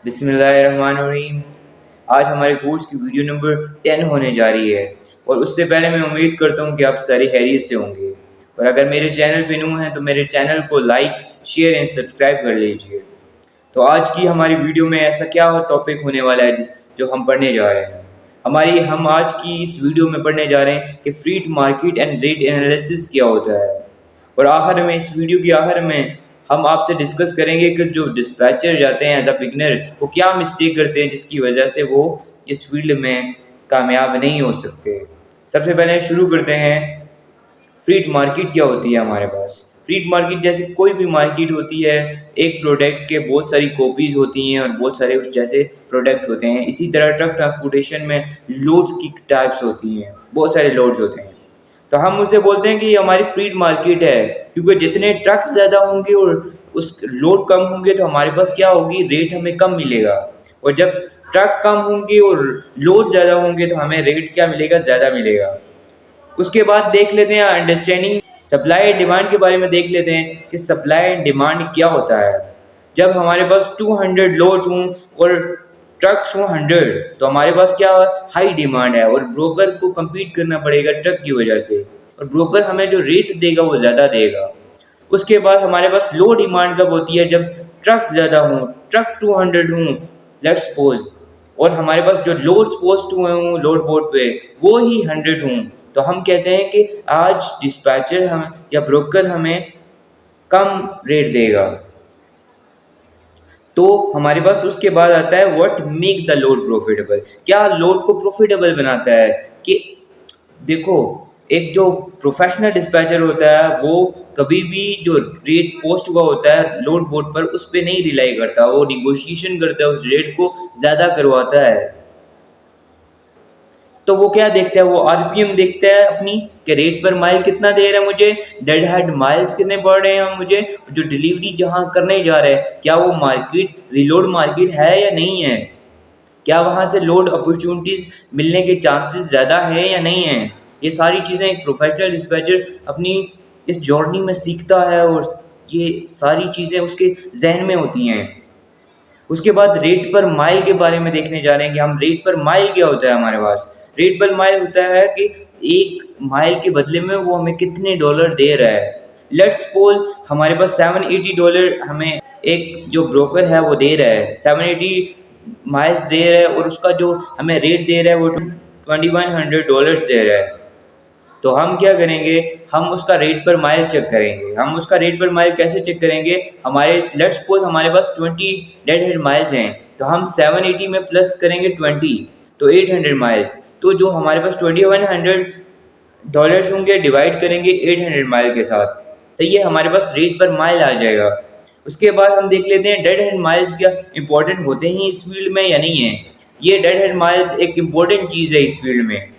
बिस्मिल्लाहिर्रहमानिर्रहीम। आज हमारे कोर्स की वीडियो नंबर 10 होने जा रही है और उससे पहले मैं उम्मीद करता हूँ कि आप सारे खैरियत से होंगे। और अगर मेरे चैनल पे न्यू हैं तो मेरे चैनल को लाइक, शेयर एंड सब्सक्राइब कर लीजिए। तो आज की हमारी वीडियो में ऐसा क्या टॉपिक होने वाला है जो हम पढ़ने जा रहे हैं। हम आज की इस वीडियो में पढ़ने जा रहे हैं कि freed market and rate analysis क्या होता है। और आखिर में, इस वीडियो के आखिर में, हम आपसे डिस्कस करेंगे कि जो डिस्पैचर जाते हैं एज अ बिगनर, वो क्या मिस्टेक करते हैं जिसकी वजह से वो इस फील्ड में कामयाब नहीं हो सकते। सबसे पहले शुरू करते हैं, फ्रीड मार्केट क्या होती है हमारे पास। फ्रीड मार्केट जैसे कोई भी मार्केट होती है, एक प्रोडक्ट के बहुत सारी कॉपीज होती हैं और बहुत सारे उस जैसे प्रोडक्ट होते हैं। इसी तरह ट्रक ट्रांसपोर्टेशन में लोड्स की टाइप्स होती हैं, बहुत सारे लोड्स होते हैं। तो हम उसे बोलते हैं कि ये हमारी फ्रीड मार्केट है, क्योंकि जितने ट्रक ज़्यादा होंगे और उस लोड कम होंगे तो हमारे पास क्या होगी, रेट हमें कम मिलेगा। और जब ट्रक कम होंगे और लोड ज़्यादा होंगे तो हमें रेट क्या मिलेगा, ज़्यादा मिलेगा। उसके बाद देख लेते हैं अंडरस्टैंडिंग सप्लाई एंड डिमांड के बारे में। देख लेते हैं कि सप्लाई एंड डिमांड क्या होता है। जब हमारे पास 200 लोड्स हों और ट्रक्स हों 100, तो हमारे पास क्या हाई डिमांड है और ब्रोकर को compete करना पड़ेगा ट्रक की वजह से, और ब्रोकर हमें जो रेट देगा वो ज़्यादा देगा। उसके बाद हमारे पास लो डिमांड कब होती है, जब ट्रक ज़्यादा हों, ट्रक 200 हों लेट्स सपोज, और हमारे पास जो लोड्स पोस्ट हुए हों लोड बोर्ड पे वो ही 100 हों, तो हम कहते हैं कि आज डिस्पैचर हम या ब्रोकर हमें कम रेट देगा। तो हमारे पास उसके बाद आता है what make the load profitable. क्या लोड को प्रॉफिटेबल बनाता है? कि देखो, एक जो प्रोफेशनल डिस्पैचर होता है वो कभी भी जो रेट पोस्ट हुआ होता है लोड बोर्ड पर उस पर नहीं रिलाई करता, वो निगोशिएशन करता है, उस रेट को ज़्यादा करवाता है। तो वो क्या देखता है, वो आरपीएम देखता है अपनी, कि रेट पर माइल कितना दे रहा है मुझे, डेड हेड माइल्स कितने पड़ रहे हैं मुझे, जो डिलीवरी जहाँ करने जा रहे हैं क्या वो मार्केट रिलोड मार्केट है या नहीं है, क्या वहाँ से लोड अपॉर्चुनिटीज मिलने के चांसेस ज़्यादा है या नहीं है। ये सारी चीज़ें एक प्रोफेशनल डिस्पैचर अपनी इस जर्नी में सीखता है और ये सारी चीज़ें उसके जहन में होती हैं। उसके बाद रेट पर माइल के बारे में देखने जा रहे हैं कि हम रेट पर माइल क्या होता है हमारे पास। रेट पर माइल होता है कि एक माइल के बदले में वो हमें कितने डॉलर दे रहा है। लेट्स सपोज हमारे पास $780 हमें एक जो ब्रोकर है वो दे रहा है, 780 माइल्स दे रहा है, और उसका जो हमें रेट दे रहा है वो $2100 दे रहा है। तो हम क्या करेंगे, हम उसका रेट पर माइल चेक करेंगे। हम उसका रेट पर माइल कैसे चेक करेंगे, हमारे लेट्स सपोज हमारे पास 20 डेड हेड माइल्स हैं, तो हम 780 में प्लस करेंगे 20, तो 800 माइल्स। तो जो हमारे पास $2100 होंगे डिवाइड करेंगे 800 माइल के साथ, सही है, हमारे पास रेट पर माइल आ जाएगा। उसके बाद हम देख लेते हैं डेड हेड माइल्स क्या इंपॉर्टेंट होते हैं इस फील्ड में या नहीं है। ये डेड हेड माइल्स एक इम्पोर्टेंट चीज़ है इस फील्ड में,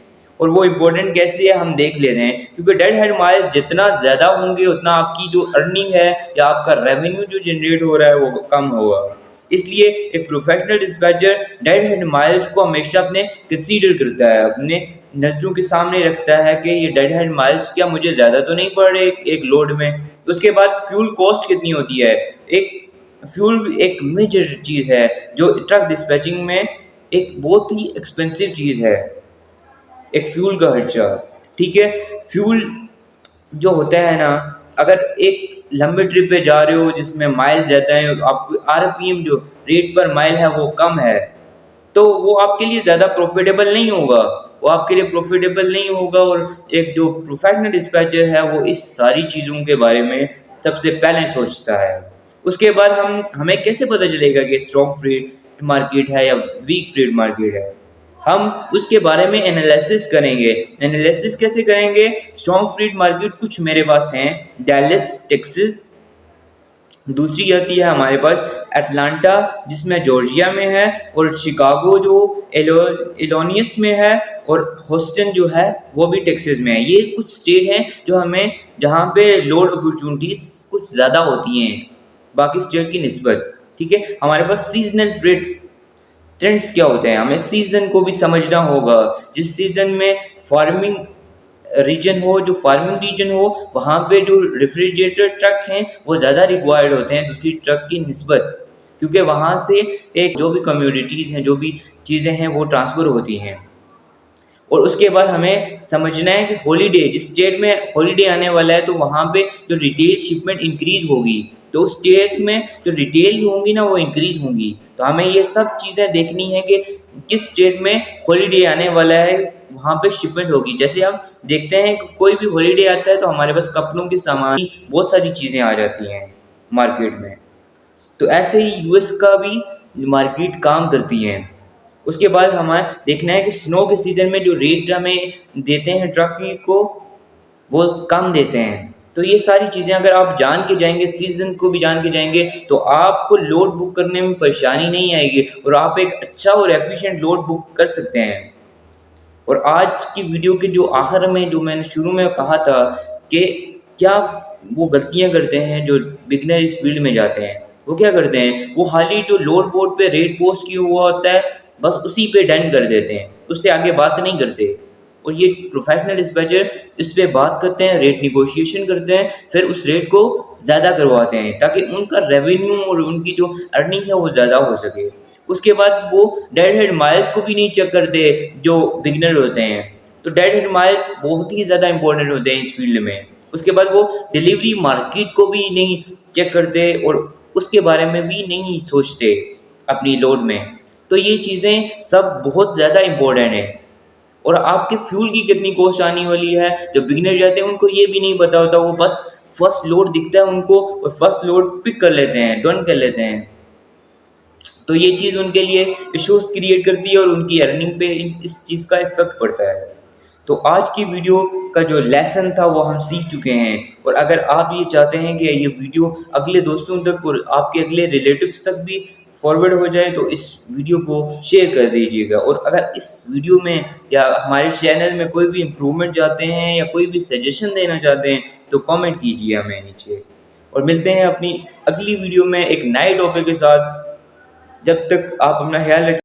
और वो इम्पोर्टेंट कैसे है हम देख लेते हैं। क्योंकि डेड हेड माइल जितना ज़्यादा होंगे उतना आपकी जो अर्निंग है या आपका रेवेन्यू जो जनरेट हो रहा है वो कम होगा। इसलिए एक professional dispatcher dead head miles को हमेशा अपने कंसीडर करता है, अपने नज़रों के सामने रखता है कि ये डेड हेड माइल्स क्या मुझे ज़्यादा तो नहीं पड़ रहे एक लोड में। उसके बाद फ्यूल कॉस्ट कितनी होती है। एक फ्यूल एक मेजर चीज़ है जो ट्रक डिस्पैचिंग में एक बहुत ही एक्सपेंसिव चीज़ है, एक फ्यूल का खर्चा। ठीक है, फ्यूल जो होता है ना, अगर एक लंबे ट्रिप पे जा रहे हो जिसमें माइल ज़्यादा है, आपको आरपीएम जो रेट पर माइल है वो कम है, तो वो आपके लिए ज़्यादा प्रॉफिटेबल नहीं होगा, वो आपके लिए प्रॉफिटेबल नहीं होगा। और एक जो प्रोफेशनल डिस्पैचर है वो इस सारी चीज़ों के बारे में सबसे पहले सोचता है। उसके बाद हमें कैसे पता चलेगा कि स्ट्रॉन्ग फ्रीड मार्केट है या वीक फ्रीड मार्केट है, हम उसके बारे में एनालिसिस करेंगे। एनालिसिस कैसे करेंगे, स्ट्रॉन्ग फ्रीड मार्केट कुछ मेरे पास हैं, डैलस टेक्सास, दूसरी आती है हमारे पास अटलांटा जिसमें जॉर्जिया में है, और शिकागो जो इलोनियस में है, और होस्टन जो है वो भी टेक्सास में है। ये कुछ स्टेट हैं जो हमें जहाँ पे लोड अपॉर्चुनिटीज कुछ ज़्यादा होती हैं बाकी स्टेट की निस्बत। ठीक है, हमारे पास सीजनल फ्रेट ट्रेंड्स क्या होते हैं, हमें सीजन को भी समझना होगा। जिस सीजन में फार्मिंग रीजन हो, जो फार्मिंग रीजन हो, वहाँ पे जो रेफ्रिजरेटर ट्रक हैं वो ज़्यादा रिक्वायर्ड होते हैं दूसरी ट्रक की निस्बत। क्योंकि वहाँ से एक जो भी कम्युनिटीज़ हैं, जो भी चीज़ें हैं वो ट्रांसफ़र होती हैं। और उसके बाद हमें समझना है कि हॉलीडे जिस स्टेट में हॉलीडे आने वाला है तो वहाँ पे जो रिटेल शिपमेंट इंक्रीज होगी, तो उस स्टेट में जो रिटेल होंगी ना वो इंक्रीज होंगी। तो हमें ये सब चीज़ें देखनी है कि किस स्टेट में हॉलीडे आने वाला है, वहाँ पे शिपमेंट होगी। जैसे हम देखते हैं कि कोई भी हॉलीडे आता है तो हमारे पास कपड़ों के सामान की बहुत सारी चीज़ें आ जाती हैं मार्केट में। तो ऐसे ही यूएस का भी मार्केट काम करती है। उसके बाद हमें देखना है कि स्नो के सीज़न में जो रेट हमें देते हैं ट्रक को, वो कम देते हैं। तो ये सारी चीज़ें अगर आप जान के जाएँगे, सीज़न को भी जान के जाएँगे, तो आपको लोड बुक करने में परेशानी नहीं आएगी और आप एक अच्छा और एफ़िशिएंट लोड बुक कर सकते हैं। और आज की वीडियो के जो आखिर में जो मैंने शुरू में कहा था कि क्या वो गलतियाँ करते हैं जो बिगिनर इस फील्ड में जाते हैं, वो क्या करते हैं, वो खाली जो लोड बोर्ड पे रेट पोस्ट किया हुआ होता है बस उसी पे डन कर देते हैं, उससे आगे बात नहीं करते। और ये प्रोफेशनल डिस्पैचर इस पे बात करते हैं, रेट निगोशिएशन करते हैं, फिर उस रेट को ज़्यादा करवाते हैं ताकि उनका रेवेन्यू और उनकी जो अर्निंग है वो ज़्यादा हो सके। उसके बाद वो डेड हेड माइल्स को भी नहीं चेक करते जो बिगिनर होते हैं। तो डेड हेड माइल्स बहुत ही ज़्यादा इंपॉर्टेंट होते हैं इस फील्ड में। उसके बाद वो डिलीवरी मार्केट को भी नहीं चेक करते और उसके बारे में भी नहीं सोचते अपनी लोड में। तो ये चीज़ें सब बहुत ज़्यादा इंपॉर्टेंट है। और आपके फ्यूल की कितनी कॉस्ट आने वाली है, जो बिगिनर जाते हैं उनको ये भी नहीं पता होता, वो बस फर्स्ट लोड दिखता है उनको और फर्स्ट लोड पिक कर लेते हैं, डन कर लेते हैं। तो ये चीज़ उनके लिए इश्यूज क्रिएट करती है और उनकी अर्निंग पे इस चीज़ का इफेक्ट पड़ता है। तो आज की वीडियो का जो लेसन था वो हम सीख चुके हैं। और अगर आप ये चाहते हैं कि ये वीडियो अगले दोस्तों तक और आपके अगले रिलेटिव्स तक भी फॉरवर्ड हो जाए तो इस वीडियो को शेयर कर दीजिएगा। और अगर इस वीडियो में या हमारे चैनल में कोई भी इम्प्रूवमेंट चाहते हैं या कोई भी सजेशन देना चाहते हैं तो कमेंट कीजिए हमें नीचे। और मिलते हैं अपनी अगली वीडियो में एक नए टॉपिक के साथ। जब तक आप अपना ख्याल रखें।